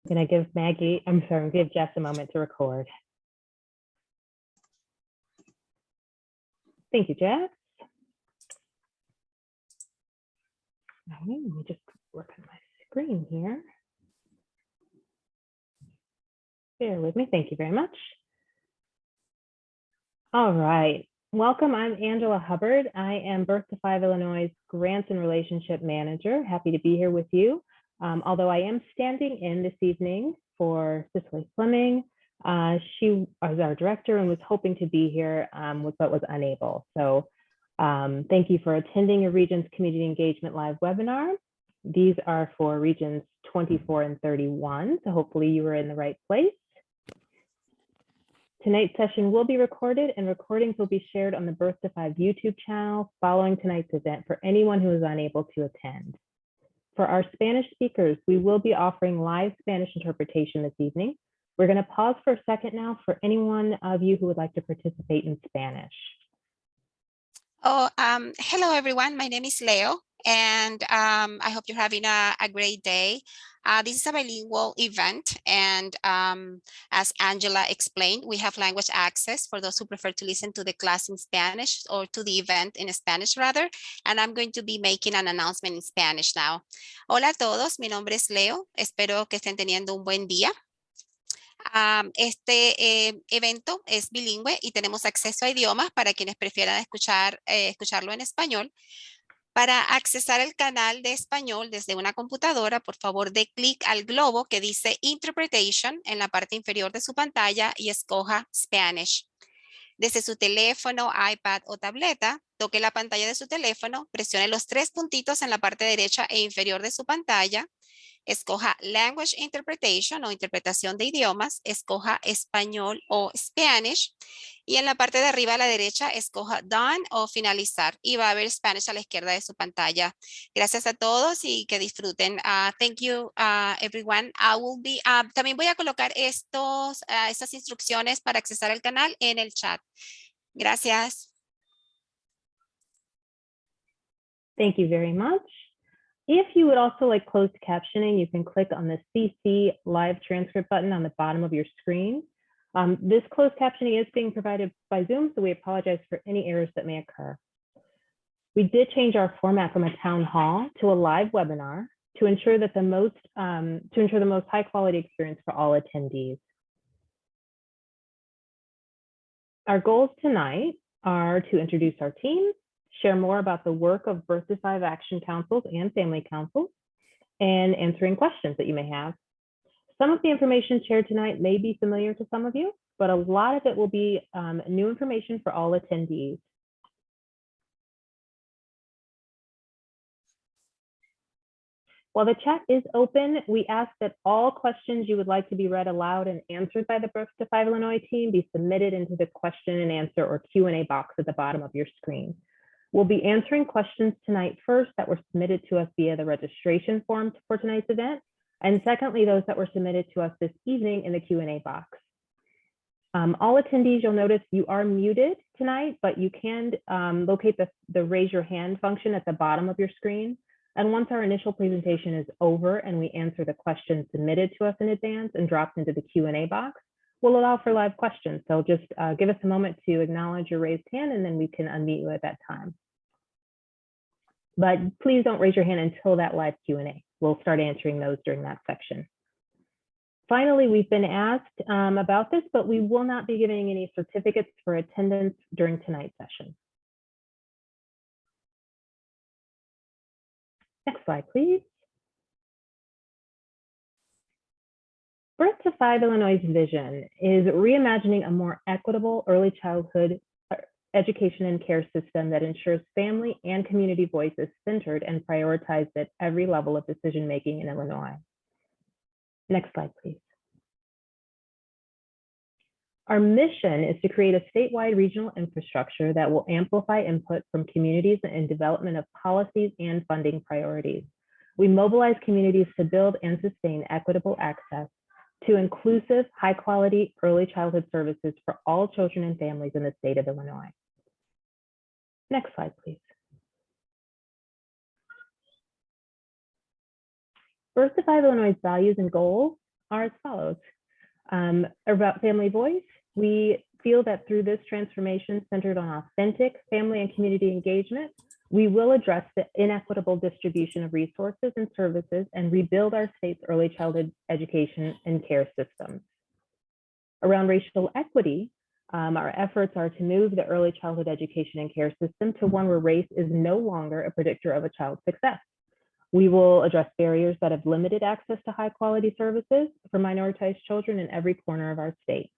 I'm going to give Jess a moment to record. Thank you, Jess. Let me just work on my screen here. Bear with me. Thank you very much. All right. Welcome. I'm Angela Hubbard. I am Birth to Five Illinois' Grants and Relationship Manager. Happy to be here with you. Although I am standing in this evening for Cicely Fleming. She was our director and was hoping to be here, but was unable. So thank you for attending your Regions Community Engagement Live webinar. These are for Regions 24 and 31. So hopefully you were in the right place. Tonight's session will be recorded and recordings will be shared on the Birth to Five YouTube channel following tonight's event for anyone who is unable to attend. For our Spanish speakers, we will be offering live Spanish interpretation this evening. We're going to pause for a second now for anyone of you who would like to participate in Spanish. Hello, everyone. My name is Leo, and I hope you're having a great day. This is a bilingual event, and as Angela explained, we have language access for those who prefer to listen to the class in Spanish or to the event in Spanish rather, and I'm going to be making an announcement in Spanish now. Hola a todos, mi nombre es Leo. Espero que estén teniendo un buen día. Este evento es bilingüe y tenemos acceso a idiomas para quienes prefieran escucharlo en español. Para accesar el canal de español desde una computadora, por favor, dé clic al globo que dice Interpretation en la parte inferior de su pantalla y escoja Spanish. Desde su teléfono, iPad o tableta, toque la pantalla de su teléfono, presione los tres puntitos en la parte derecha e inferior de su pantalla, escoja Language Interpretation o interpretación de idiomas, escoja español o Spanish y en la parte de arriba a la derecha escoja Done o finalizar y va a haber Spanish a la izquierda de su pantalla. Gracias a todos y que disfruten. Thank you, everyone. También voy a colocar estas instrucciones para accesar al canal en el chat. Gracias. Thank you very much. If you would also like closed captioning, you can click on the CC live transcript button on the bottom of your screen. This closed captioning is being provided by Zoom, so we apologize for any errors that may occur. We did change our format from a town hall to a live webinar to ensure that the most high quality experience for all attendees. Our goals tonight are to introduce our team, share more about the work of Birth to Five Action Councils and Family Councils, and answering questions that you may have. Some of the information shared tonight may be familiar to some of you, but a lot of it will be new information for all attendees. While the chat is open, we ask that all questions you would like to be read aloud and answered by the Birth to Five Illinois team be submitted into the question and answer or Q&A box at the bottom of your screen. We'll be answering questions tonight first that were submitted to us via the registration form for tonight's event, and secondly, those that were submitted to us this evening in the Q&A box. All attendees, you'll notice you are muted tonight, but you can locate the raise your hand function at the bottom of your screen. And once our initial presentation is over and we answer the questions submitted to us in advance and dropped into the Q&A box, we'll allow for live questions. So just give us a moment to acknowledge your raised hand and then we can unmute you at that time. But please don't raise your hand until that live Q&A. We'll start answering those during that section. Finally, we've been asked about this, but we will not be giving any certificates for attendance during tonight's session. Next slide, please. Birth to Five Illinois' vision is reimagining a more equitable early childhood education and care system that ensures family and community voice is centered and prioritized at every level of decision-making in Illinois. Next slide, please. Our mission is to create a statewide regional infrastructure that will amplify input from communities in development of policies and funding priorities. We mobilize communities to build and sustain equitable access to inclusive, high-quality early childhood services for all children and families in the state of Illinois. Next slide, please. Birth to Five Illinois' values and goals are as follows. About family voice, we feel that through this transformation centered on authentic family and community engagement, we will address the inequitable distribution of resources and services and rebuild our state's early childhood education and care systems. Around racial equity, our efforts are to move the early childhood education and care system to one where race is no longer a predictor of a child's success. We will address barriers that have limited access to high quality services for minoritized children in every corner of our state.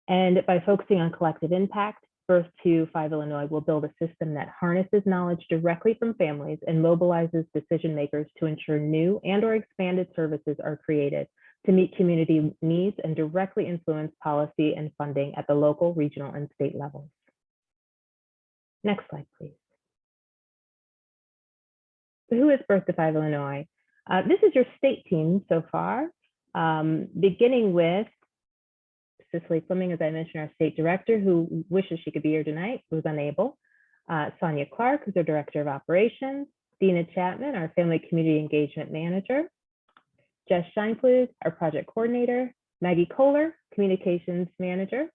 And by focusing on collective impact, Birth to 5 Illinois will build a system that harnesses knowledge directly from families and mobilizes decision makers to ensure new and/or expanded services are created to meet community needs and directly influence policy and funding at the local, regional, and state levels. Next slide, please. So who is Birth to 5 Illinois? This is your state team so far, beginning with Cicely Fleming, as I mentioned, our state director, who wishes she could be here tonight, who was unable. Sonia Clark, who's our director of operations. Dina Chapman, our family community engagement manager. Jess Scheinflug, our project coordinator. Maggie Kohler, communications manager.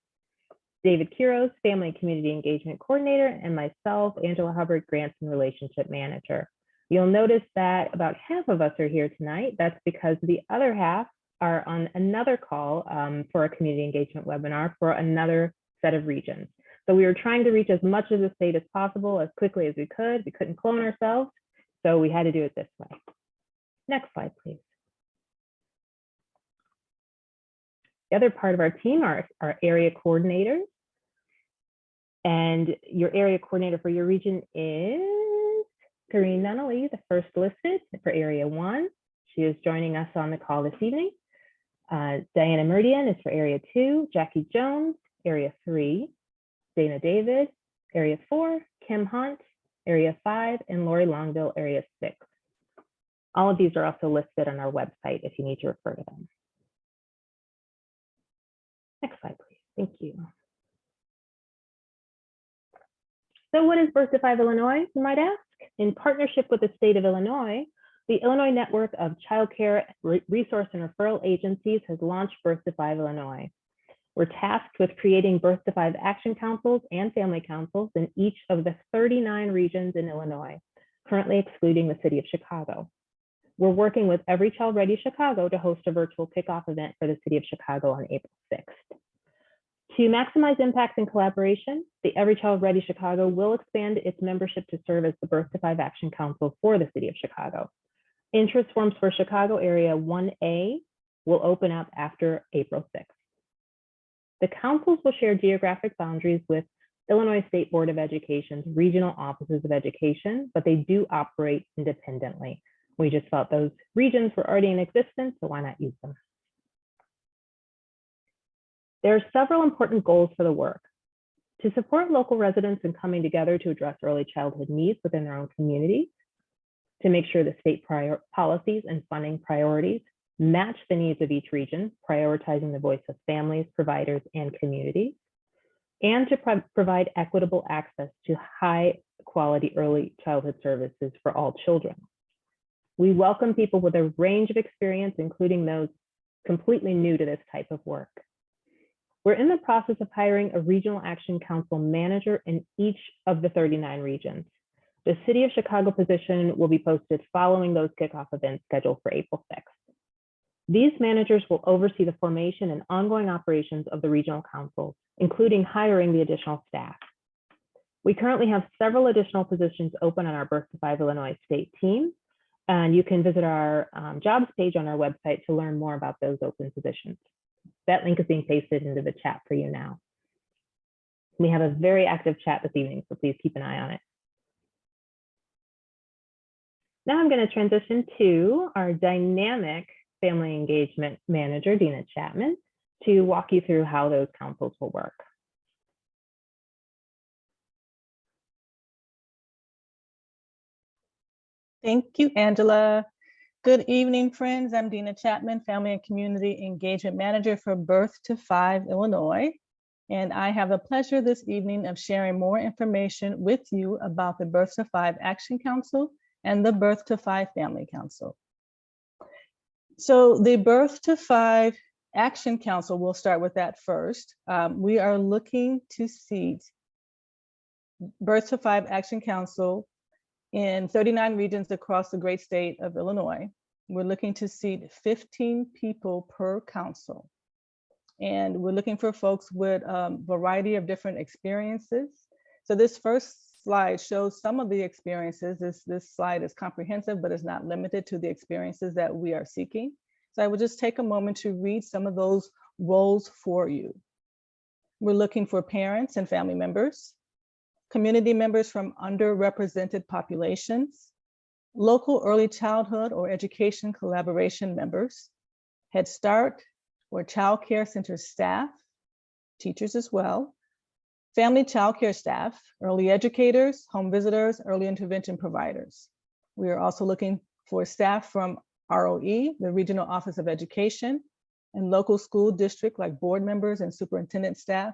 David Quiros, family and community engagement coordinator, and myself, Angela Hubbard, grants and relationship manager. You'll notice that about half of us are here tonight. That's because the other half are on another call for a community engagement webinar for another set of regions. So we were trying to reach as much of the state as possible, as quickly as we could. We couldn't clone ourselves, so we had to do it this way. Next slide, please. The other part of our team are our area coordinators. And your area coordinator for your region is Karine Nunnally, the first listed for Area 1. She is joining us on the call this evening. Diana Meridian is for Area 2, Jackie Jones, Area 3, Dana David, Area 4, Kim Hunt, Area 5, and Lori Longville, Area 6. All of these are also listed on our website if you need to refer to them. Next slide, please. Thank you. So what is Birth to 5 Illinois, you might ask? In partnership with the state of Illinois, the Illinois Network of Child Care Resource and Referral Agencies has launched Birth to 5 Illinois. We're tasked with creating Birth to 5 action councils and family councils in each of the 39 regions in Illinois, currently excluding the city of Chicago. We're working with Every Child Ready Chicago to host a virtual kickoff event for the city of Chicago on April 6th. To maximize impact and collaboration, the Every Child Ready Chicago will expand its membership to serve as the Birth to 5 Action Council for the city of Chicago. Interest forms for Chicago Area 1A will open up after April 6th. The councils will share geographic boundaries with Illinois State Board of Education's regional offices of education, but they do operate independently. We just felt those regions were already in existence, so why not use them? There are several important goals for the work. To support local residents in coming together to address early childhood needs within their own communities, to make sure the state policies and funding priorities match the needs of each region, prioritizing the voice of families, providers, and communities, and to provide equitable access to high quality early childhood services for all children. We welcome people with a range of experience, including those completely new to this type of work. We're in the process of hiring a regional action council manager in each of the 39 regions. The City of Chicago position will be posted following those kickoff events scheduled for April 6th. These managers will oversee the formation and ongoing operations of the regional councils, including hiring the additional staff. We currently have several additional positions open on our Birth to 5 Illinois state team, and you can visit our jobs page on our website to learn more about those open positions. That link is being pasted into the chat for you now. We have a very active chat this evening, so please keep an eye on it. Now I'm going to transition to our dynamic family engagement manager, Dina Chapman, to walk you through how those councils will work. Thank you, Angela. Good evening, friends. I'm Dina Chapman, Family and Community Engagement Manager for Birth to 5 Illinois. And I have the pleasure this evening of sharing more information with you about the Birth to 5 Action Council and the Birth to 5 Family Council. So the Birth to Five Action Council, we'll start with that first. We are looking to seat Birth to Five Action Council in 39 regions across the great state of Illinois. We're looking to seat 15 people per council. And we're looking for folks with a variety of different experiences. So this first slide shows some of the experiences. This slide is comprehensive, but it's not limited to the experiences that we are seeking. So I will just take a moment to read some of those roles for you. We're looking for parents and family members, community members from underrepresented populations, local early childhood or education collaboration members, Head Start or Child Care Center staff, teachers as well, family child care staff, early educators, home visitors, early intervention providers. We are also looking for staff from ROE, the Regional Office of Education, and local school district like board members and superintendent staff,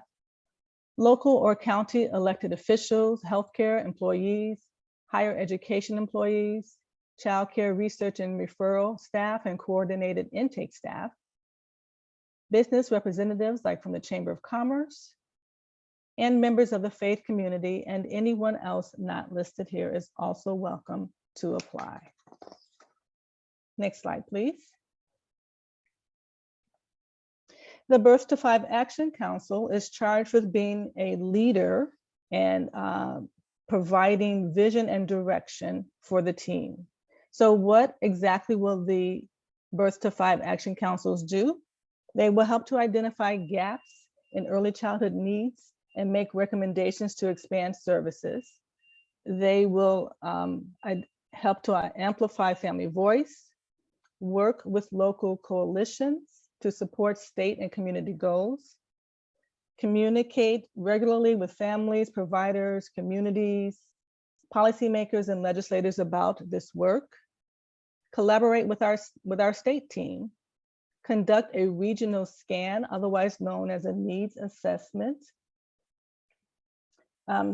local or county elected officials, healthcare employees, higher education employees, child care research and referral staff and coordinated intake staff, business representatives like from the Chamber of Commerce, and members of the faith community, and anyone else not listed here is also welcome to apply. Next slide, please. The Birth to Five Action Council is charged with being a leader and providing vision and direction for the team. So what exactly will the Birth to Five Action Councils do? They will help to identify gaps in early childhood needs and make recommendations to expand services. They will help to amplify family voice, work with local coalitions to support state and community goals, communicate regularly with families, providers, communities, policymakers, and legislators about this work, collaborate with our state team, conduct a regional scan, otherwise known as a needs assessment,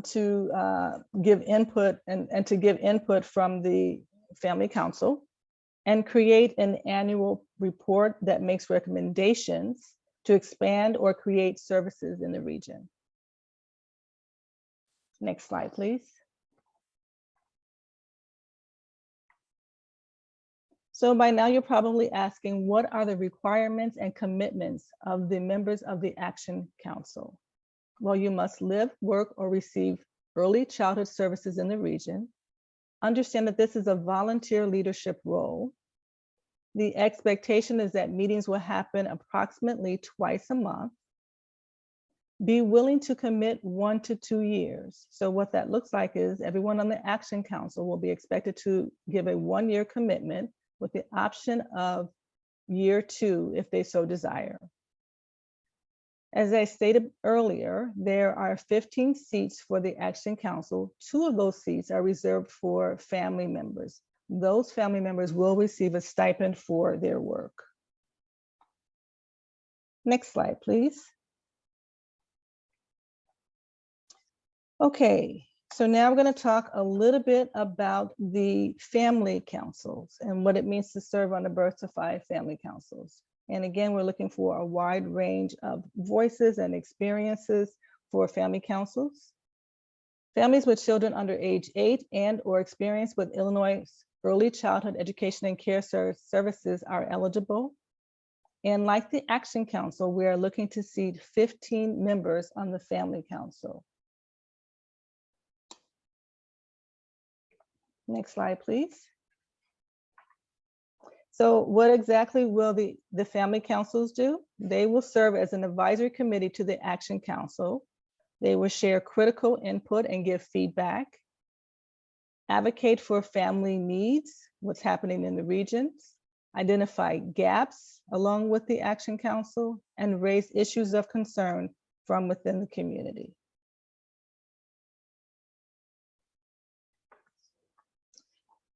to give input and to give input from the Family Council, and create an annual report that makes recommendations to expand or create services in the region. Next slide, please. So by now you're probably asking, what are the requirements and commitments of the members of the Action Council? Well, you must live, work, or receive early childhood services in the region. Understand that this is a volunteer leadership role. The expectation is that meetings will happen approximately twice a month. Be willing to commit 1 to 2 years. So what that looks like is everyone on the Action Council will be expected to give a 1-year commitment with the option of year 2 if they so desire. As I stated earlier, there are 15 seats for the Action Council. 2 of those seats are reserved for family members. Those family members will receive a stipend for their work. Next slide, please. Okay, so now we're going to talk a little bit about the family councils and what it means to serve on the Birth to Five family councils. And again, we're looking for a wide range of voices and experiences for family councils. Families with children under age 8 and or experience with Illinois early childhood education and care services are eligible. And like the Action Council, we are looking to seat 15 members on the Family Council. Next slide, please. So what exactly will the family councils do? They will serve as an advisory committee to the Action Council. They will share critical input and give feedback, advocate for family needs, what's happening in the regions, identify gaps along with the Action Council, and raise issues of concern from within the community.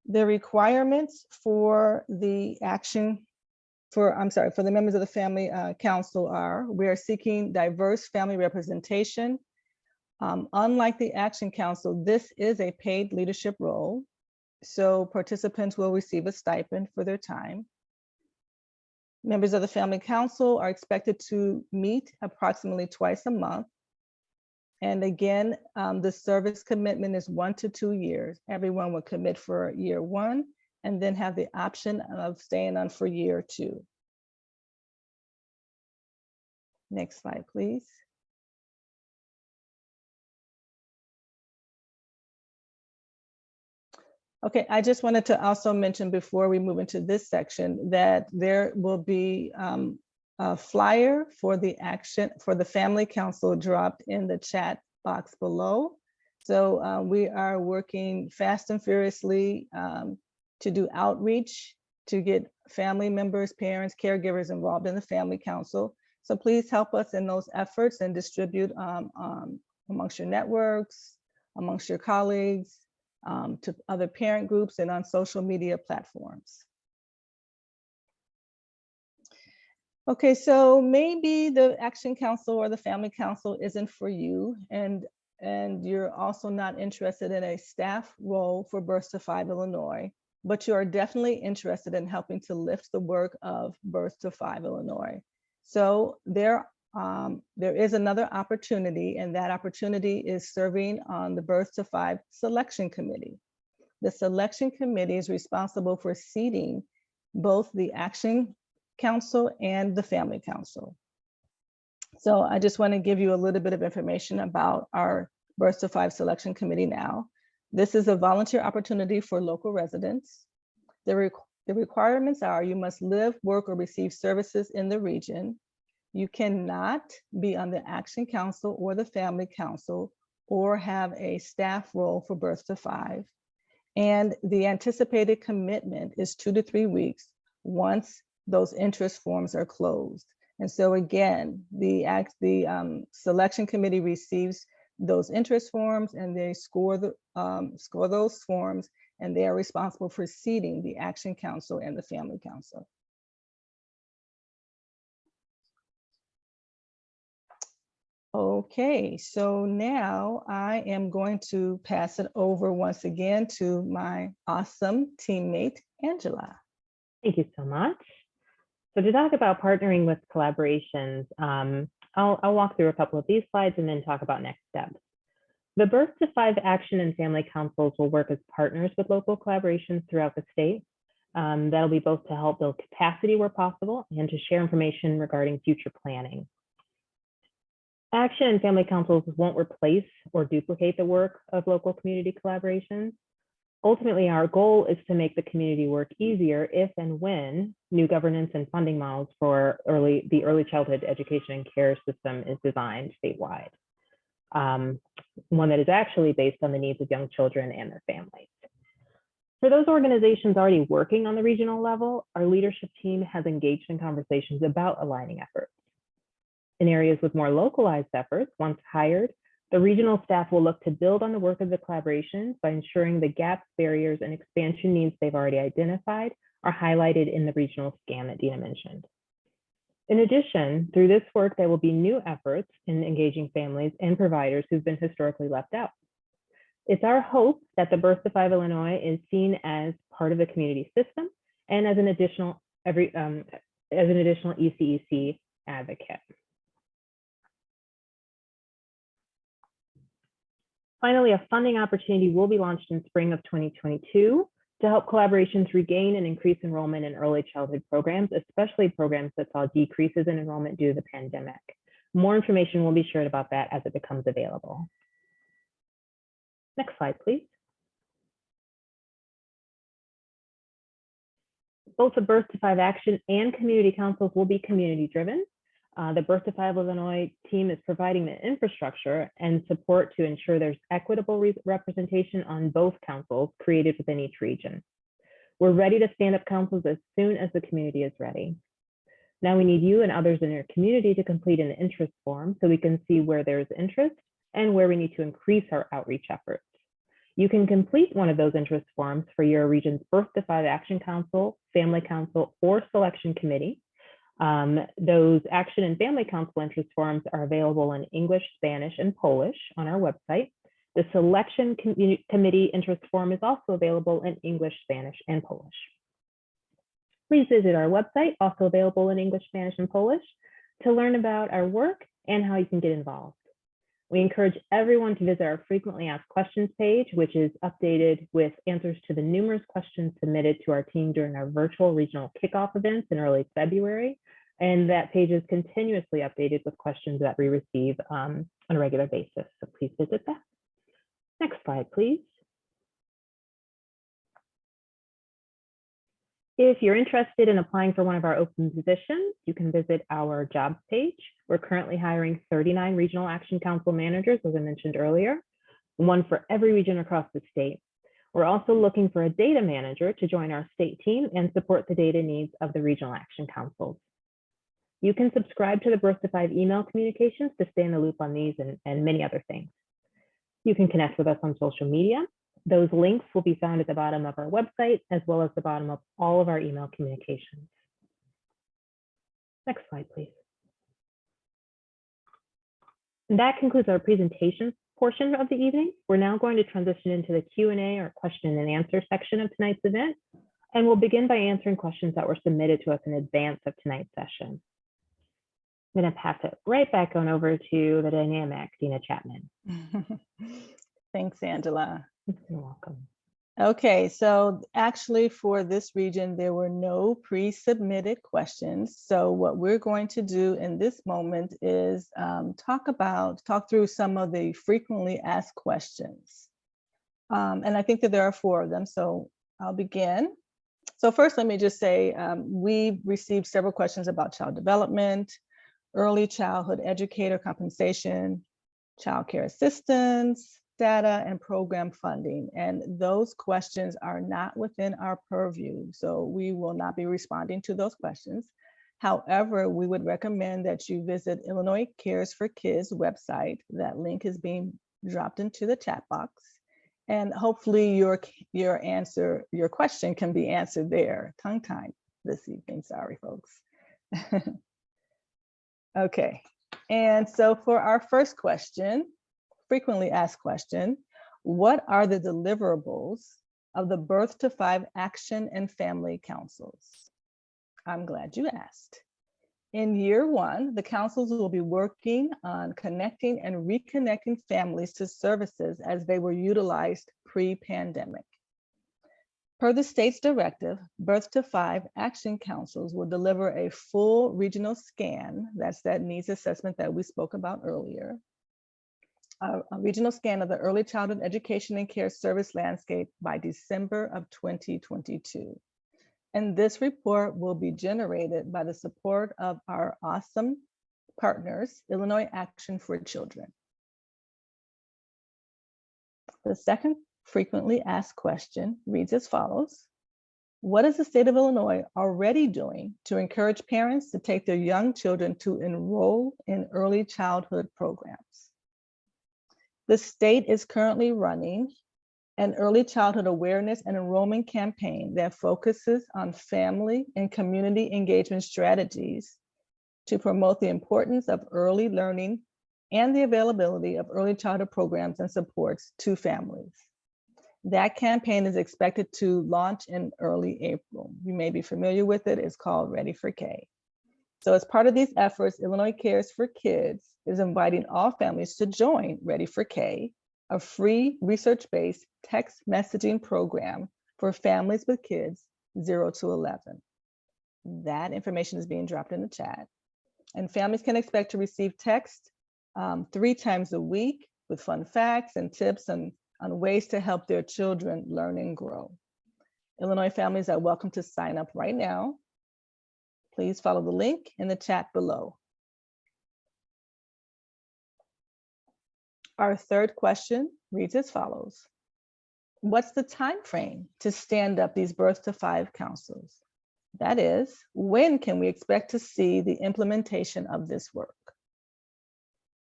The requirements for the for the members of the Family Council are, we are seeking diverse family representation. Unlike the Action Council, this is a paid leadership role. So participants will receive a stipend for their time. Members of the Family Council are expected to meet approximately twice a month. And again, the service commitment is 1 to 2 years. Everyone will commit for year 1 and then have the option of staying on for year 2. Next slide, please. Okay, I just wanted to also mention before we move into this section that there will be a flyer for the action for the Family Council dropped in the chat box below. So we are working fast and furiously to do outreach to get family members, parents, caregivers involved in the Family Council. So please help us in those efforts and distribute amongst your networks, amongst your colleagues, to other parent groups and on social media platforms. Okay, so maybe the Action Council or the Family Council isn't for you, and you're also not interested in a staff role for Birth to 5 Illinois, but you are definitely interested in helping to lift the work of Birth to 5 Illinois. So there is another opportunity, and that opportunity is serving on the Birth to 5 Selection Committee. The Selection Committee is responsible for seating both the Action Council and the Family Council. So I just want to give you a little bit of information about our Birth to 5 Selection Committee now. This is a volunteer opportunity for local residents. The requirements are you must live, work, or receive services in the region. You cannot be on the Action Council or the Family Council or have a staff role for Birth to 5. And the anticipated commitment is 2 to 3 weeks once those interest forms are closed. And so again, the Selection Committee receives those interest forms and they score those forms, and they are responsible for seating the Action Council and the Family Council. Okay, so now I am going to pass it over once again to my awesome teammate, Angela. Thank you so much. So to talk about partnering with collaborations, I'll walk through a couple of these slides and then talk about next steps. The Birth to 5 Action and Family Councils will work as partners with local collaborations throughout the state. That'll be both to help build capacity where possible and to share information regarding future planning. Action and Family Councils won't replace or duplicate the work of local community collaborations. Ultimately, our goal is to make the community work easier if and when new governance and funding models for the early childhood education and care system is designed statewide. One that is actually based on the needs of young children and their families. For those organizations already working on the regional level, our leadership team has engaged in conversations about aligning efforts. In areas with more localized efforts, once hired, the regional staff will look to build on the work of the collaborations by ensuring the gaps, barriers, and expansion needs they've already identified are highlighted in the regional scan that Dina mentioned. In addition, through this work, there will be new efforts in engaging families and providers who've been historically left out. It's our hope that the Birth to 5 Illinois is seen as part of the community system and as an additional ECEC advocate. Finally, a funding opportunity will be launched in spring of 2022 to help collaborations regain and increase enrollment in early childhood programs, especially programs that saw decreases in enrollment due to the pandemic. More information will be shared about that as it becomes available. Next slide, please. Both the Birth to 5 Action and community councils will be community driven. The Birth to 5 Illinois team is providing the infrastructure and support to ensure there's equitable representation on both councils created within each region. We're ready to stand up councils as soon as the community is ready. Now we need you and others in your community to complete an interest form so we can see where there's interest and where we need to increase our outreach efforts. You can complete one of those interest forms for your region's Birth to 5 Action Council, Family Council, or Selection Committee. Those Action and Family Council interest forms are available in English, Spanish, and Polish on our website. The Selection Committee interest form is also available in English, Spanish, and Polish. Please visit our website, also available in English, Spanish, and Polish, to learn about our work and how you can get involved. We encourage everyone to visit our frequently asked questions page, which is updated with answers to the numerous questions submitted to our team during our virtual regional kickoff events in early February. And that page is continuously updated with questions that we receive on a regular basis. So please visit that. Next slide, please. If you're interested in applying for one of our open positions, you can visit our jobs page. We're currently hiring 39 Regional Action Council managers, as I mentioned earlier, one for every region across the state. We're also looking for a data manager to join our state team and support the data needs of the Regional Action Councils. You can subscribe to the Birth to 5 email communications to stay in the loop on these and many other things. You can connect with us on social media. Those links will be found at the bottom of our website, as well as the bottom of all of our email communications. Next slide, please. And that concludes our presentation portion of the evening. We're now going to transition into the Q&A or question and answer section of tonight's event. And we'll begin by answering questions that were submitted to us in advance of tonight's session. I'm going to pass it right back on over to the dynamic Dina Chapman. Thanks, Angela. You're welcome. Okay, so actually for this region, there were no pre-submitted questions. So what we're going to do in this moment is talk through some of the frequently asked questions. And I think that there are 4 of them, so I'll begin. So first, let me just say, we received several questions about child development, early childhood educator compensation, child care assistance, data, and program funding. And those questions are not within our purview, so we will not be responding to those questions. However, we would recommend that you visit Illinois Cares for Kids website. That link is being dropped into the chat box. And hopefully your question can be answered there. Tongue-tied this evening, sorry folks. Okay, and so for our first question, frequently asked question, what are the deliverables of the Birth to 5 Action and Family Councils? I'm glad you asked. In year 1, the councils will be working on connecting and reconnecting families to services as they were utilized pre-pandemic. Per the state's directive, Birth to 5 Action Councils will deliver a full regional scan, that's that needs assessment that we spoke about earlier, a regional scan of the early childhood education and care service landscape by December of 2022. And this report will be generated by the support of our awesome partners, Illinois Action for Children. The second frequently asked question reads as follows. What is the state of Illinois already doing to encourage parents to take their young children to enroll in early childhood programs? The state is currently running an early childhood awareness and enrollment campaign that focuses on family and community engagement strategies to promote the importance of early learning and the availability of early childhood programs and supports to families. That campaign is expected to launch in early April. You may be familiar with it. It's called Ready for K. So as part of these efforts, Illinois Cares for Kids is inviting all families to join Ready for K, a free research-based text messaging program for families with kids 0 to 11. That information is being dropped in the chat. And families can expect to receive text 3 times a week with fun facts and tips on ways to help their children learn and grow. Illinois families are welcome to sign up right now. Please follow the link in the chat below. Our third question reads as follows. What's the time frame to stand up these Birth to 5 councils? That is, when can we expect to see the implementation of this work?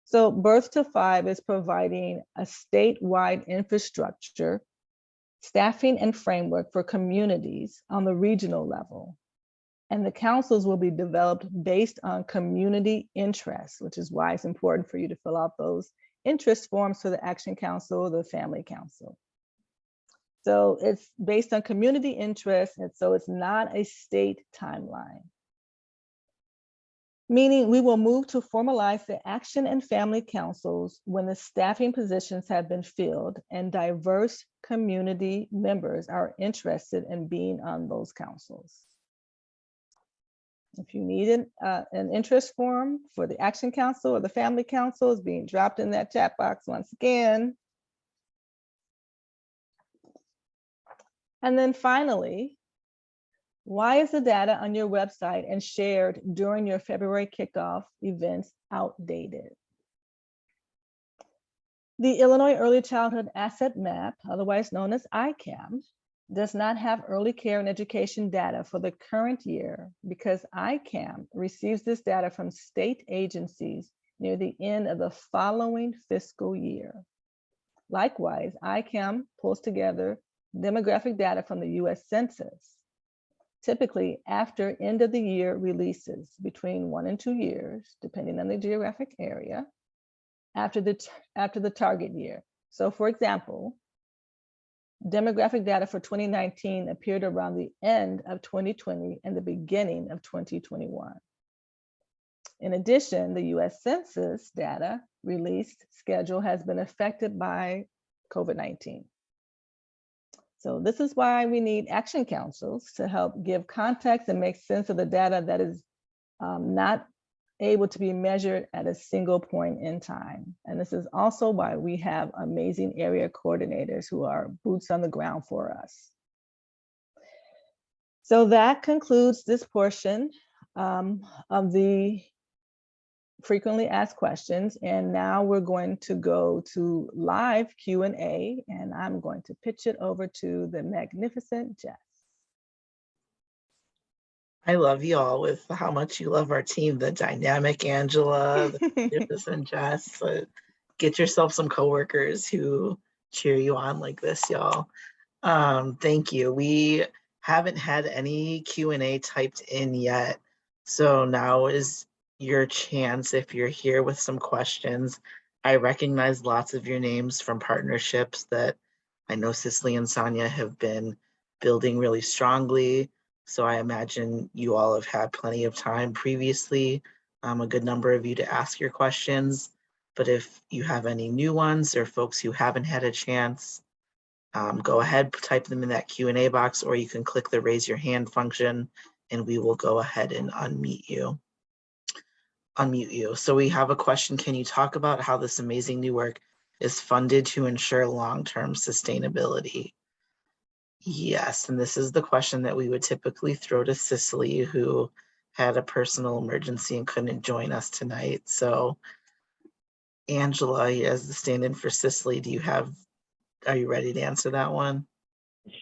So Birth to 5 is providing a statewide infrastructure, staffing and framework for communities on the regional level. And the councils will be developed based on community interests, which is why it's important for you to fill out those interest forms for the Action Council or the Family Council. So it's based on community interest, and so it's not a state timeline. Meaning we will move to formalize the action and family councils when the staffing positions have been filled and diverse community members are interested in being on those councils. If you need an interest form for the action council or the family council, is being dropped in that chat box once again. And then finally, why is the data on your website and shared during your February kickoff events outdated? The Illinois Early Childhood Asset Map, otherwise known as ICAM, does not have early care and education data for the current year because ICAM receives this data from state agencies near the end of the following fiscal year. Likewise, ICAM pulls together demographic data from the US Census, typically after end of the year releases between 1 and 2 years, depending on the geographic area, after the target year. So for example, demographic data for 2019 appeared around the end of 2020 and the beginning of 2021. In addition, the US Census data release schedule has been affected by COVID-19. So this is why we need action councils to help give context and make sense of the data that is not able to be measured at a single point in time. And this is also why we have amazing area coordinators who are boots on the ground for us. So that concludes this portion of the frequently asked questions. And now we're going to go to live Q&A, and I'm going to pitch it over to the magnificent Jess. I love you all with how much you love our team, the dynamic Angela, the magnificent Jess. Get yourself some coworkers who cheer you on like this, y'all. Thank you. We haven't had any Q&A typed in yet. So now is your chance if you're here with some questions. I recognize lots of your names from partnerships that I know Cicely and Sonia have been building really strongly. So I imagine you all have had plenty of time previously, a good number of you to ask your questions. But if you have any new ones or folks who haven't had a chance, go ahead, type them in that Q&A box, or you can click the raise your hand function and we will go ahead and unmute you. So we have a question. Can you talk about how this amazing new work is funded to ensure long-term sustainability? Yes, and this is the question that we would typically throw to Cicely, who had a personal emergency and couldn't join us tonight. So Angela, as the stand-in for Cicely, are you ready to answer that one?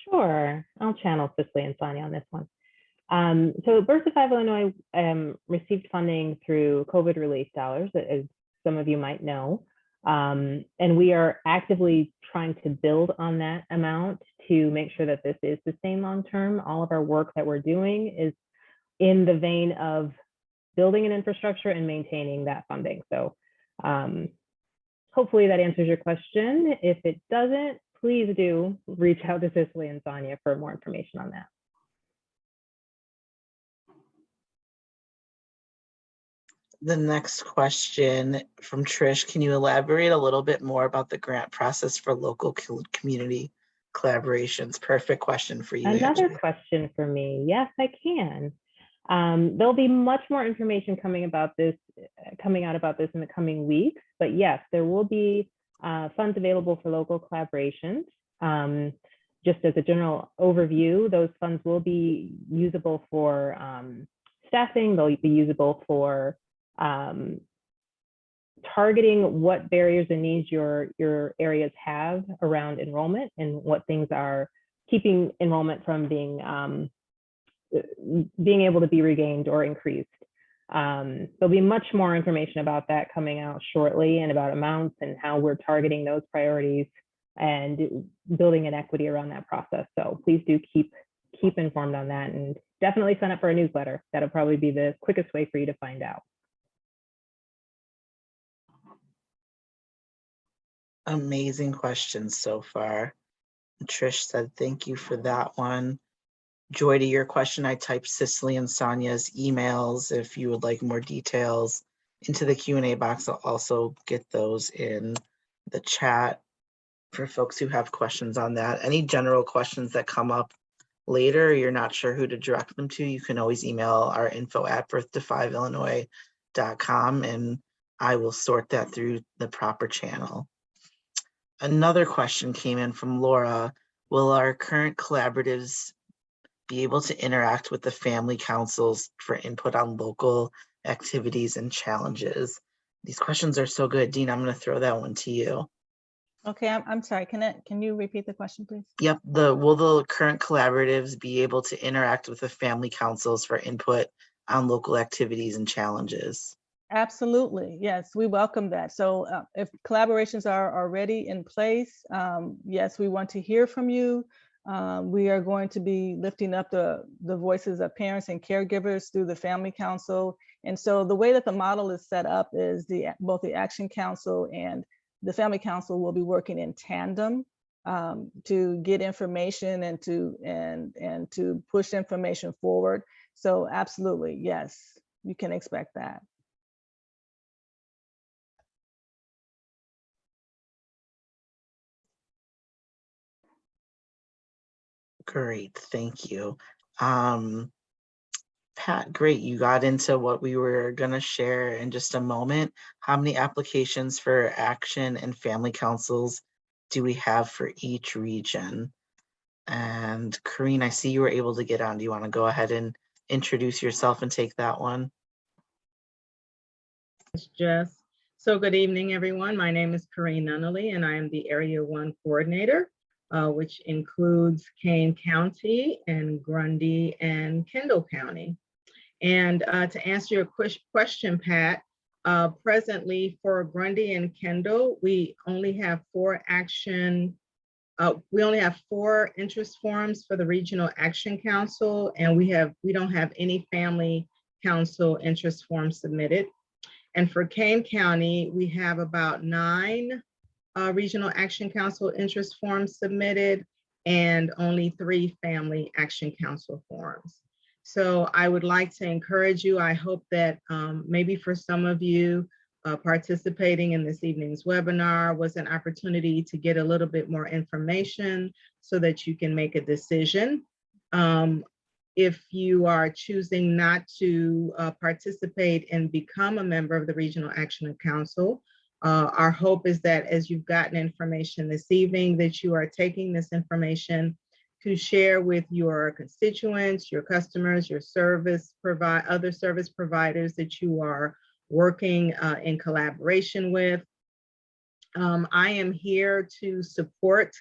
Sure, I'll channel Cicely and Sonia on this one. So Birth to 5 Illinois received funding through COVID relief dollars, as some of you might know. And we are actively trying to build on that amount to make sure that this is sustained long-term. All of our work that we're doing is in the vein of building an infrastructure and maintaining that funding. So hopefully that answers your question. If it doesn't, please do reach out to Cicely and Sonia for more information on that. The next question from Trish, can you elaborate a little bit more about the grant process for local community collaborations? Perfect question for you, Another Angela. question for me. Yes, I can. There'll be much more information coming out about this in the coming weeks, but yes, there will be funds available for local collaborations. Just as a general overview, those funds will be usable for staffing. They'll be usable for targeting what barriers and needs your areas have around enrollment and what things are keeping enrollment from being able to be regained or increased. There'll be much more information about that coming out shortly, and about amounts and how we're targeting those priorities and building an equity around that process. So please do keep informed on that, and definitely sign up for a newsletter. That'll probably be the quickest way for you to find out. Amazing questions so far. Trish said, thank you for that one. Joy, to your question, I typed Cicely and Sonia's emails. If you would like more details into the Q&A box, I'll also get those in the chat for folks who have questions on that. Any general questions that come up later, you're not sure who to direct them to, you can always email our info@birth5illinois.com and I will sort that through the proper channel. Another question came in from Laura. Will our current collaboratives be able to interact with the family councils for input on local activities and challenges? These questions are so good. Dean, I'm going to throw that one to you. Okay, I'm sorry. Can you repeat the question, please? Yep. Will the current collaboratives be able to interact with the family councils for input on local activities and challenges? Absolutely. Yes, we welcome that. So if collaborations are already in place, yes, we want to hear from you. We are going to be lifting up the voices of parents and caregivers through the Family Council. And so the way that the model is set up is both the Action Council and the Family Council will be working in tandem to get information and to push information forward. So absolutely, yes, you can expect that. Great, thank you. Pat, great, you got into what we were gonna share in just a moment. How many applications for action and family councils do we have for each region? And Karine, I see you were able to get on. Do you wanna go ahead and introduce yourself and take that one? Jess. So good evening, everyone. My name is Karine Nunnally, and I am the Area 1 Coordinator, which includes Kane County and Grundy and Kendall County. And to answer your question, Pat, presently for Grundy and Kendall, we only have 4 interest forms for the Regional Action Council, and we don't have any Family Council interest forms submitted. And for Kane County, we have about 9 Regional Action Council interest forms submitted and only 3 Family Action Council forms. So I would like to encourage you, I hope that maybe for some of you participating in this evening's webinar was an opportunity to get a little bit more information so that you can make a decision. If you are choosing not to participate and become a member of the Regional Action Council, our hope is that as you've gotten information this evening, that you are taking this information to share with your constituents, your customers, your other service providers that you are working in collaboration with. I am here to support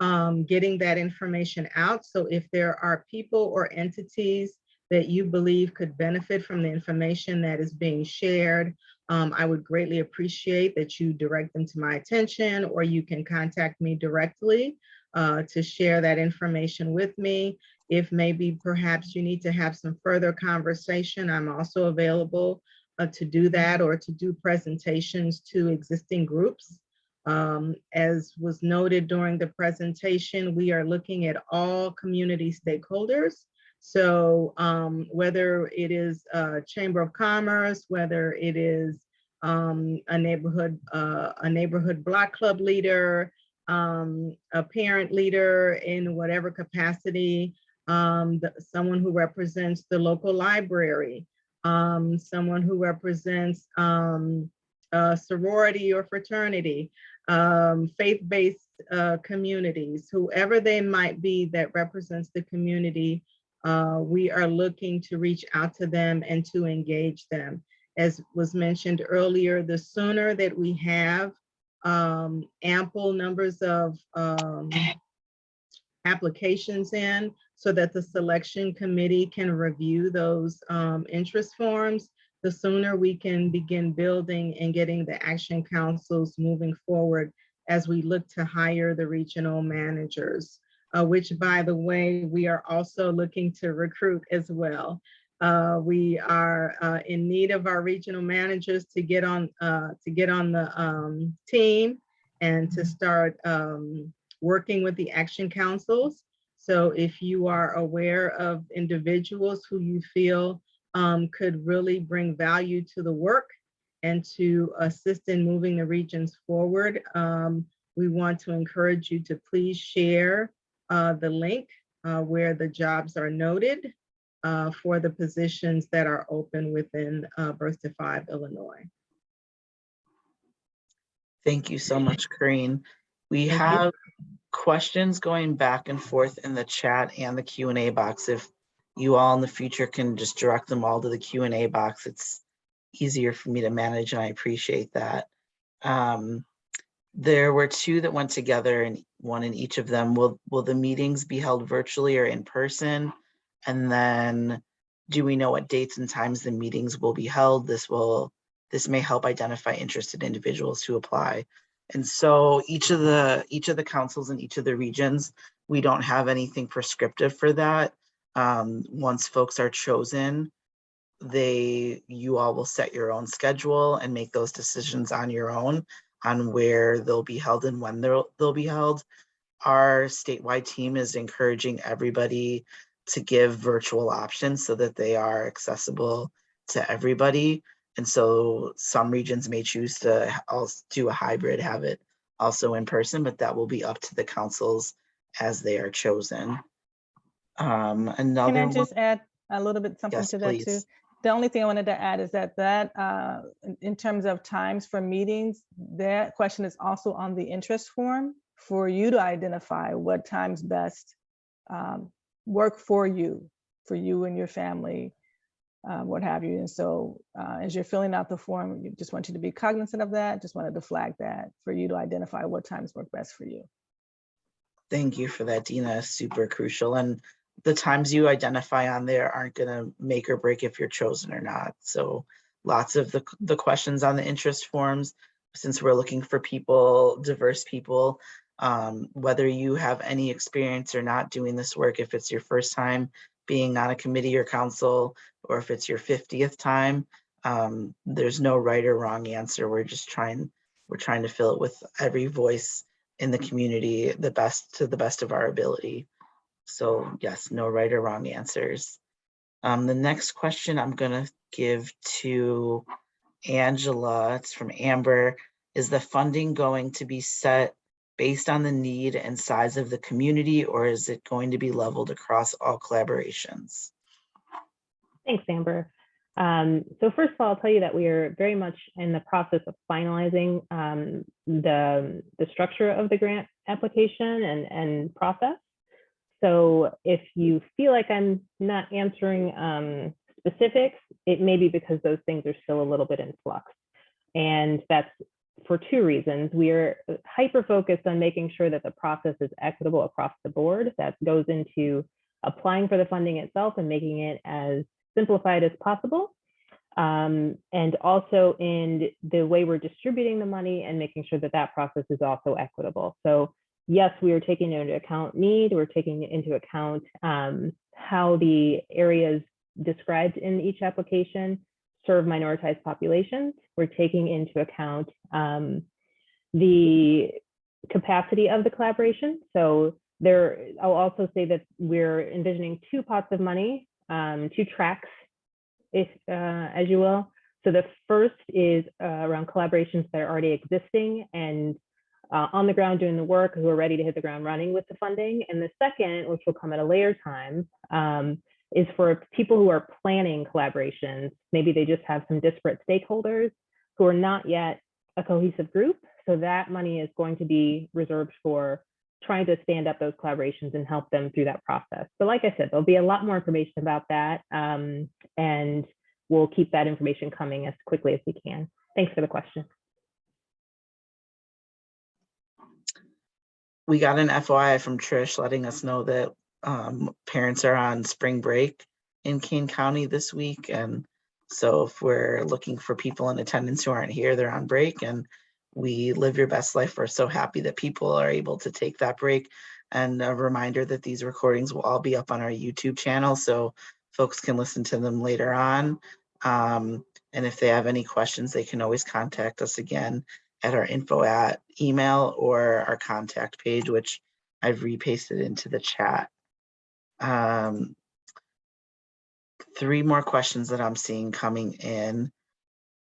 getting that information out. So if there are people or entities that you believe could benefit from the information that is being shared, I would greatly appreciate that you direct them to my attention, or you can contact me directly to share that information with me. If maybe perhaps you need to have some further conversation, I'm also available to do that, or to do presentations to existing groups. As was noted during the presentation, we are looking at all community stakeholders. So whether it is a Chamber of Commerce, whether it is a neighborhood block club leader, a parent leader in whatever capacity, someone who represents the local library, someone who represents a sorority or fraternity, faith-based communities, whoever they might be that represents the community, we are looking to reach out to them and to engage them. As was mentioned earlier, the sooner that we have ample numbers of applications in, so that the selection committee can review those interest forms, the sooner we can begin building and getting the action councils moving forward as we look to hire the regional managers, which, by the way, we are also looking to recruit as well. We are in need of our regional managers to get on the team and to start working with the action councils. So if you are aware of individuals who you feel could really bring value to the work and to assist in moving the regions forward, we want to encourage you to please share the link where the jobs are noted for the positions that are open within Birth to 5 Illinois. Thank you so much, Corrine. We Thank you. have questions going back and forth in the chat and the Q&A box. If you all in the future can just direct them all to the Q&A box, it's easier for me to manage, and I appreciate that. There were two that went together, and one in each of them. Will the meetings be held virtually or in person? And then, do we know what dates and times the meetings will be held? This may help identify interested individuals who apply. And so each of the councils in each of the regions, we don't have anything prescriptive for that. Once folks are chosen, you all will set your own schedule and make those decisions on your own on where they'll be held and when they'll be held. Our statewide team is encouraging everybody to give virtual options so that they are accessible to everybody. And so some regions may choose to also do a hybrid, have it also in person, but that will be up to the councils as they are chosen. Can I just add a little bit something Yes, to that please. too? The only thing I wanted to add is that in terms of times for meetings, that question is also on the interest form for you to identify what times best work for you and your family, what have you. And so as you're filling out the form, you just want you to be cognizant of that. Just wanted to flag that for you to identify what times work best for you. Thank you for that, Dina. Super crucial. And the times you identify on there aren't going to make or break if you're chosen or not. So lots of the questions on the interest forms, since we're looking for people, diverse people, whether you have any experience or not doing this work, if it's your first time being on a committee or council, or if it's your 50th time, there's no right or wrong answer. We're trying to fill it with every voice in the community to the best of our ability. So yes, no right or wrong answers. The next question I'm gonna give to Angela. It's from Amber. Is the funding going to be set based on the need and size of the community, or is it going to be leveled across all collaborations? Thanks, Amber. So first of all, I'll tell you that we are very much in the process of finalizing the structure of the grant application and process. So if you feel like I'm not answering specifics, it may be because those things are still a little bit in flux. And that's for two reasons. We are hyper-focused on making sure that the process is equitable across the board. That goes into applying for the funding itself and making it as simplified as possible. And also in the way we're distributing the money and making sure that that process is also equitable. So yes, we are taking into account need, we're taking into account how the areas described in each application serve minoritized populations. We're taking into account the capacity of the collaboration. So I'll also say that we're envisioning two pots of money, two tracks, as you will. So the first is around collaborations that are already existing and on the ground doing the work, who are ready to hit the ground running with the funding. And the second, which will come at a later time, is for people who are planning collaborations. Maybe they just have some disparate stakeholders who are not yet a cohesive group. So that money is going to be reserved for trying to stand up those collaborations and help them through that process. But like I said, there'll be a lot more information about that, and we'll keep that information coming as quickly as we can. Thanks for the question. We got an FYI from Trish letting us know that parents are on spring break in Kane County this week. And so if we're looking for people in attendance who aren't here, they're on break. And we live your best life. We're so happy that people are able to take that break. And a reminder that these recordings will all be up on our YouTube channel, so folks can listen to them later on. And if they have any questions, they can always contact us again at our info email or our contact page, which I've repasted into the chat. 3 more questions that I'm seeing coming in.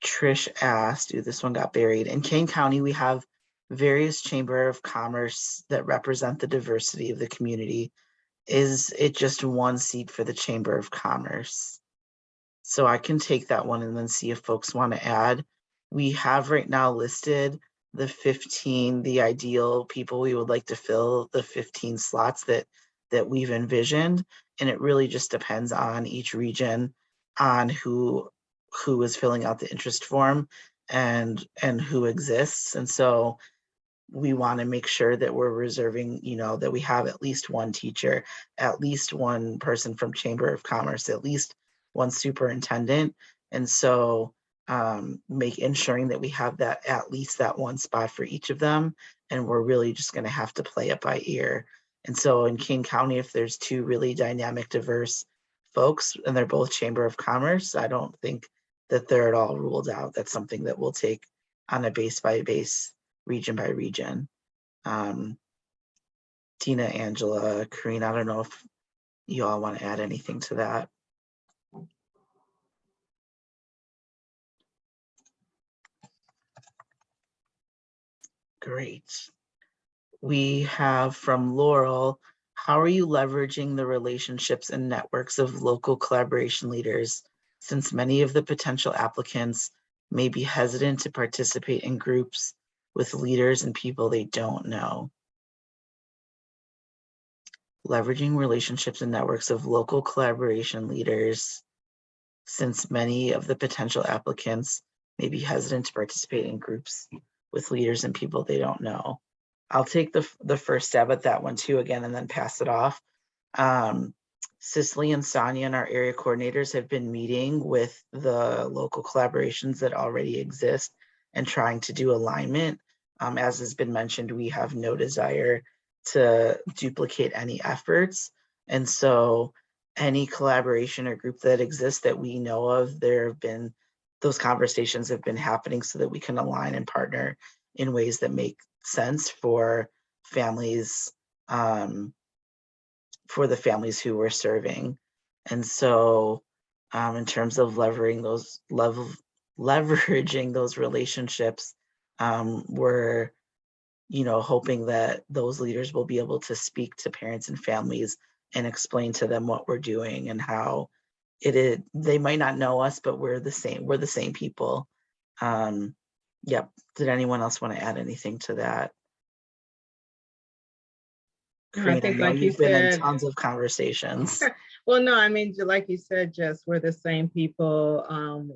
Trish asked, ooh, this one got buried. In Kane County, we have various Chamber of Commerce that represent the diversity of the community. Is it just one seat for the Chamber of Commerce? So I can take that one and then see if folks want to add. We have right now listed the 15, the ideal people we would like to fill the 15 slots that we've envisioned. And it really just depends on each region on who is filling out the interest form and who exists. And so we want to make sure that we're reserving, you know, that we have at least one teacher, at least one person from Chamber of Commerce, at least one superintendent. And so ensuring that we have that at least that one spot for each of them. And we're really just going to have to play it by ear. And so in King County, if there's 2 really dynamic, diverse folks and they're both Chamber of Commerce, I don't think that they're at all ruled out. That's something that we'll take on a base by base, region by region. Tina, Angela, Karina, I don't know if you all want to add anything to that. Great. We have from Laurel, how are you leveraging the relationships and networks of local collaboration leaders, since many of the potential applicants may be hesitant to participate in groups with leaders and people they don't know? Leveraging relationships and networks of local collaboration leaders, since many of the potential applicants may be hesitant to participate in groups with leaders and people they don't know. I'll take the first stab at that one too again, and then pass it off. Cicely and Sonia and our area coordinators have been meeting with the local collaborations that already exist and trying to do alignment. As has been mentioned, we have no desire to duplicate any efforts. And so any collaboration or group that exists that we know of, those conversations have been happening so that we can align and partner in ways that make sense for families, for the families who we're serving. And so in terms of leveraging those relationships, we're hoping that those leaders will be able to speak to parents and families and explain to them what we're doing and how they might not know us, but we're the same people. Yep. Did anyone else want to add anything to that? I think, like you you've been in said, tons of conversations. well, no, I mean, like you said, Jess, we're the same people.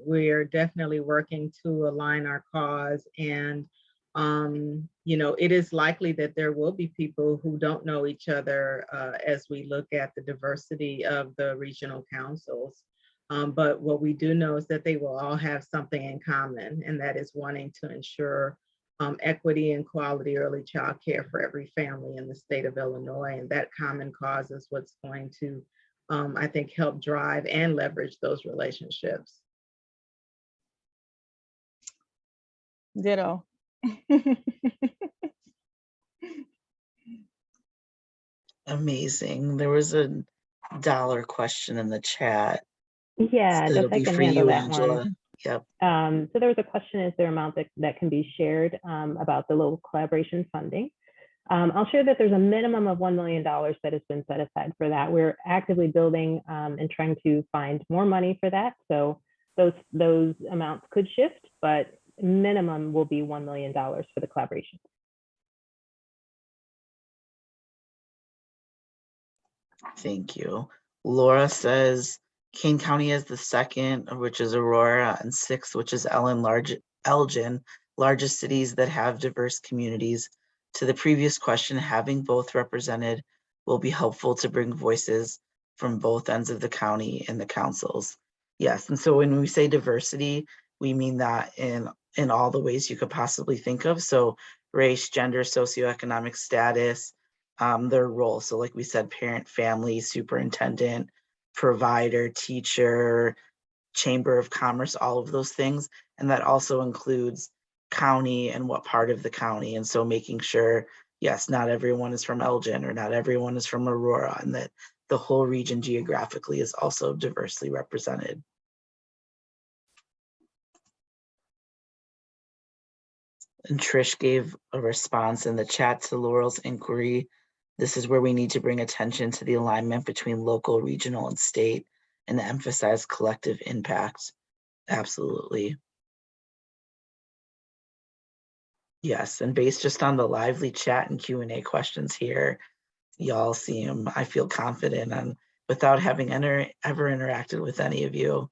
We're definitely working to align our cause, and it is likely that there will be people who don't know each other as we look at the diversity of the regional councils. But what we do know is that they will all have something in common, and that is wanting to ensure equity and quality early child care for every family in the state of Illinois. And that common cause is what's going to, I think, help drive and leverage those relationships. Ditto. Amazing. There was a dollar question in the chat. Yeah, I guess It'll I be can for handle you, that Angela. one. Yep. So there was a question, is there amount that can be shared about the local collaboration funding? I'll share that there's a minimum of $1 million that has been set aside for that. We're actively building and trying to find more money for that. So those amounts could shift, but minimum will be $1 million for the collaboration. Thank you. Laura says, Kane County has the second, which is Aurora, and sixth, which is Elgin, largest cities that have diverse communities. To the previous question, having both represented will be helpful to bring voices from both ends of the county in the councils. Yes, and so when we say diversity, we mean that in all the ways you could possibly think of. So race, gender, socioeconomic status, their role. So like we said, parent, family, superintendent, provider, teacher, Chamber of Commerce, all of those things. And that also includes county and what part of the county. And so making sure yes, not everyone is from Elgin or not everyone is from Aurora, and that the whole region geographically is also diversely represented. And Trish gave a response in the chat to Laurel's inquiry. This is where we need to bring attention to the alignment between local, regional, and state, and emphasize collective impact. Absolutely. Yes, and based just on the lively chat and Q&A questions here, y'all seem, I feel confident, and without having ever interacted with any of you,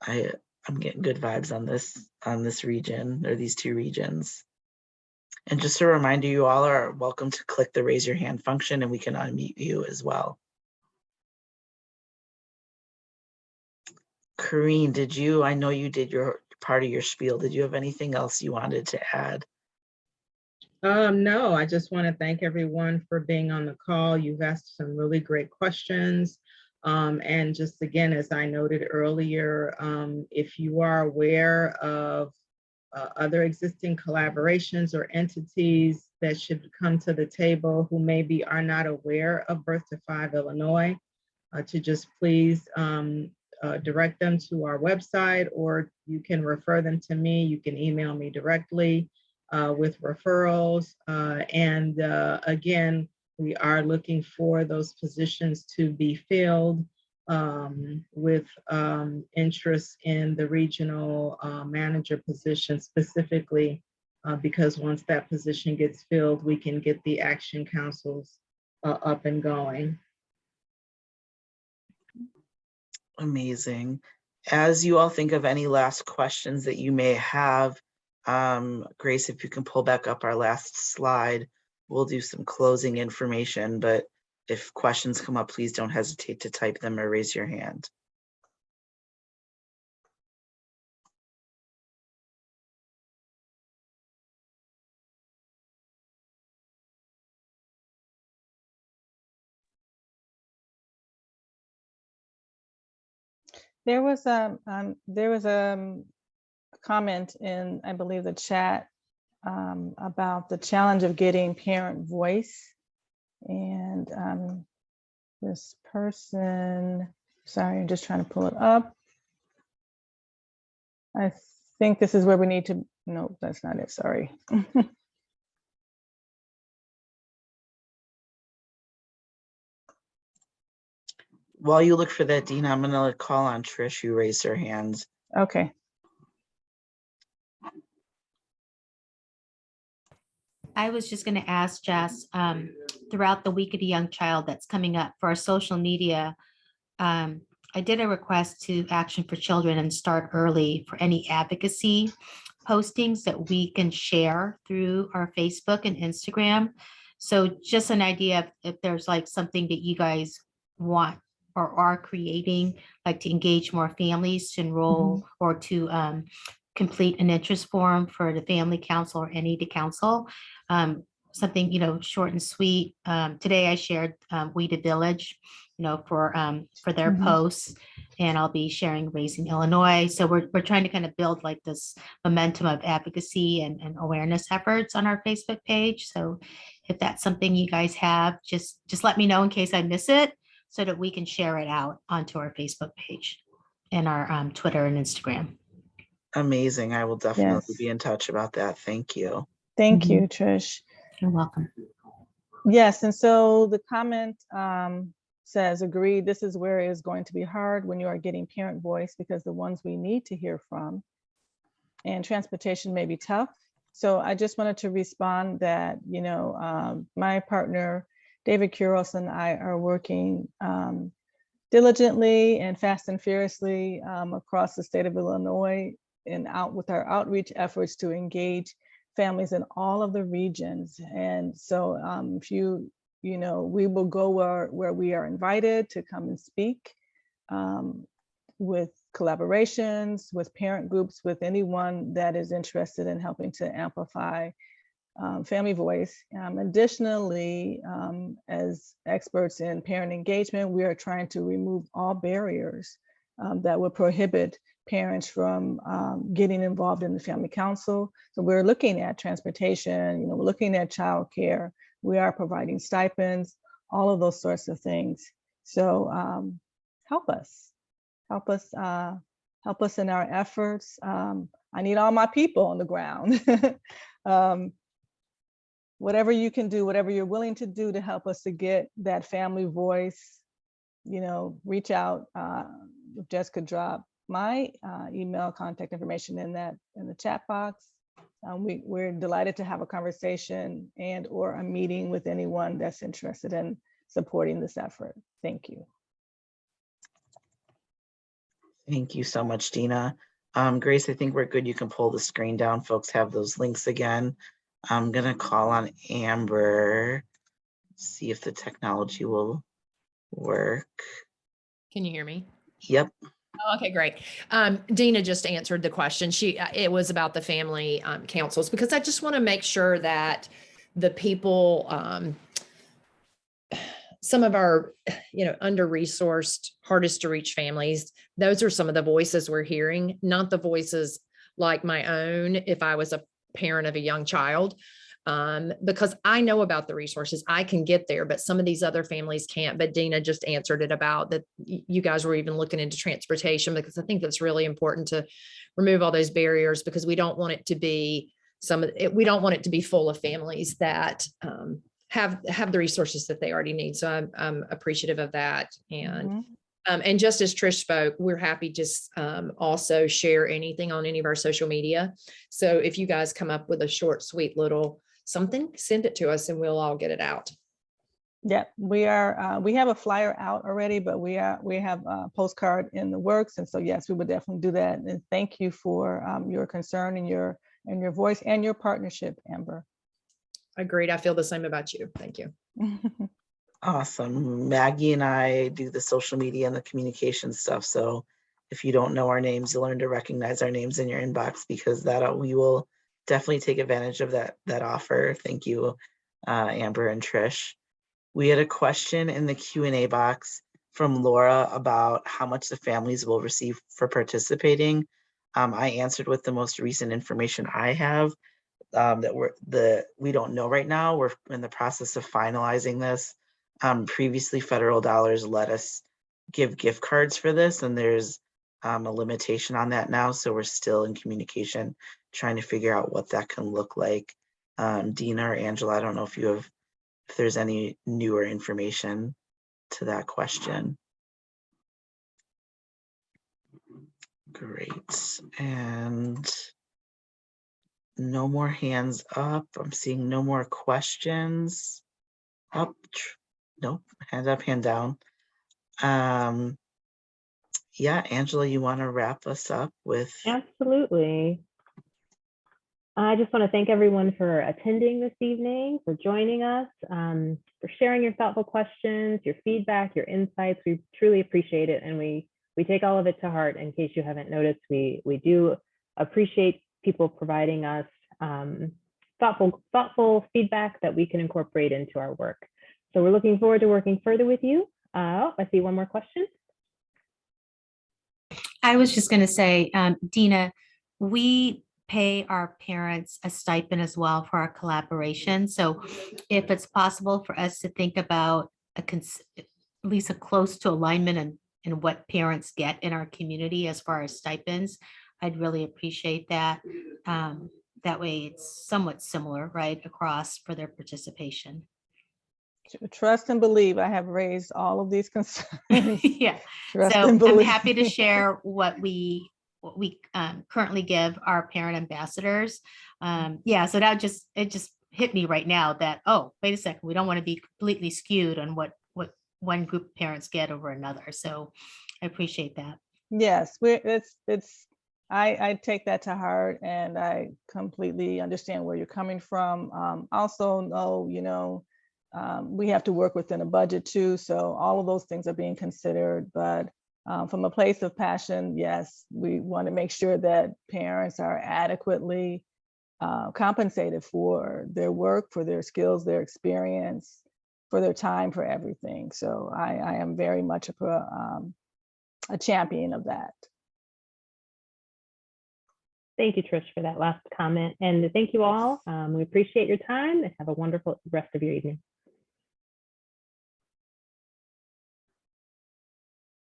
I'm getting good vibes on this region, or these two regions. And just a reminder, you all are welcome to click the raise your hand function and we can unmute you as well. Corrine, I know you did your part of your spiel. Did you have anything else you wanted to add? No, I just want to thank everyone for being on the call. You've asked some really great questions. And just again, as I noted earlier, if you are aware of other existing collaborations or entities that should come to the table who maybe are not aware of Birth to 5 Illinois, to just please direct them to our website, or you can refer them to me. You can email me directly with referrals. And again, we are looking for those positions to be filled with interest in the regional manager position specifically, because once that position gets filled, we can get the action councils up and going. Amazing. As you all think of any last questions that you may have, Grace, if you can pull back up our last slide, we'll do some closing information, but if questions come up, please don't hesitate to type them or raise your hand. There was a comment in, I believe, the chat about the challenge of getting parent voice. And this person, sorry, I'm just trying to pull it up. I think this is where we need to, no, that's not it, sorry. While you look for that, Dina, I'm gonna call on Trish, who raised her hand. Okay. I was just going to ask Jess, throughout the Week of the Young Child that's coming up for our social media, I did a request to Action for Children and Start Early for any advocacy postings that we can share through our Facebook and Instagram. So just an idea of if there's like something that you guys want or are creating, like to engage more families to enroll or to complete an interest form for the family council or any to council. Something, you know, short and sweet. Today I shared We the Village, you know, for their posts, and I'll be sharing Raising Illinois. So we're trying to kind of build like this momentum of advocacy and awareness efforts on our Facebook page. So if that's something you guys have, just let me know in case I miss it, so that we can share it out onto our Facebook page and our Twitter and Instagram. Amazing. I will definitely be in touch about that. Thank you. Thank you, Trish. You're welcome. Yes, and so the comment says, agreed, this is where it is going to be hard when you are getting parent voice, because the ones we need to hear from and transportation may be tough. So I just wanted to respond that, you know, my partner, David Kuros, and I are working diligently and fast and furiously across the state of Illinois and out with our outreach efforts to engage families in all of the regions. And so if you know, we will go where we are invited to come and speak with collaborations, with parent groups, with anyone that is interested in helping to amplify family voice. Additionally, as experts in parent engagement, we are trying to remove all barriers that would prohibit parents from getting involved in the family council. So we're looking at transportation, you know, we're looking at childcare. We are providing stipends, all of those sorts of things. So help us in our efforts. I need all my people on the ground. Whatever you can do, whatever you're willing to do to help us to get that family voice, you know, reach out. If Jess could drop my email contact information in the chat box. We're delighted to have a conversation and or a meeting with anyone that's interested in supporting this effort. Thank you. Thank you so much, Dina. Grace, I think we're good. You can pull the screen down. Folks have those links again. I'm gonna call on Amber, see if the technology will work. Can you hear me? Yep. Oh, okay, great. Dina just answered the question. It was about the family councils, because I just want to make sure that the people, some of our, under-resourced, hardest to reach families, those are some of the voices we're hearing, not the voices like my own if I was a parent of a young child. Because I know about the resources, I can get there, but some of these other families can't. But Dina just answered it about that. You guys were even looking into transportation, because I think that's really important to remove all those barriers, because we don't want it to be we don't want it to be full of families that have the resources that they already need. So I'm appreciative of that. And just as Trish spoke, we're happy to also share anything on any of our social media. So if you guys come up with a short, sweet little something, send it to us and we'll all get it out. Yeah, we have a flyer out already, but we have a postcard in the works. And so, yes, we would definitely do that. And thank you for your concern and your voice and your partnership, Amber. Agreed. I feel the same about you. Thank you. Awesome. Maggie and I do the social media and the communication stuff. So if you don't know our names, you'll learn to recognize our names in your inbox, because we will definitely take advantage of that offer. Thank you, Amber and Trish. We had a question in the Q&A box from Laura about how much the families will receive for participating. I answered with the most recent information I have, that we don't know right now. We're in the process of finalizing this. Previously, federal dollars let us give gift cards for this, and there's a limitation on that now. So we're still in communication, trying to figure out what that can look like. Dina or Angela, I don't know if there's any newer information to that question. Great. And no more hands up. I'm seeing no more questions. Up. Nope. Hand up, hand down. Yeah, Angela, you want to wrap us up with? Absolutely. I just want to thank everyone for attending this evening, for joining us, for sharing your thoughtful questions, your feedback, your insights. We truly appreciate it, and we take all of it to heart. In case you haven't noticed, we do appreciate people providing us thoughtful feedback that we can incorporate into our work. So we're looking forward to working further with you. I see one more question. I was just going to say, Dina, we pay our parents a stipend as well for our collaboration. So if it's possible for us to think about at least a close to alignment in what parents get in our community as far as stipends, I'd really appreciate that. That way it's somewhat similar, right, across for their participation. Trust and believe. I have raised all of these concerns. Yeah. Trust So and believe. I'm happy to share what we currently give our parent ambassadors. Yeah, so it just hit me right now that, oh, wait a second, we don't want to be completely skewed on what one group of parents get over another. So I appreciate that. Yes, I take that to heart, and I completely understand where you're coming from. Also know, we have to work within a budget too. So all of those things are being considered, but from a place of passion, yes, we want to make sure that parents are adequately compensated for their work, for their skills, their experience, for their time, for everything. So I am very much a champion of that. Thank you, Trish, for that last comment. And thank you all. We appreciate your time and have a wonderful rest of your evening.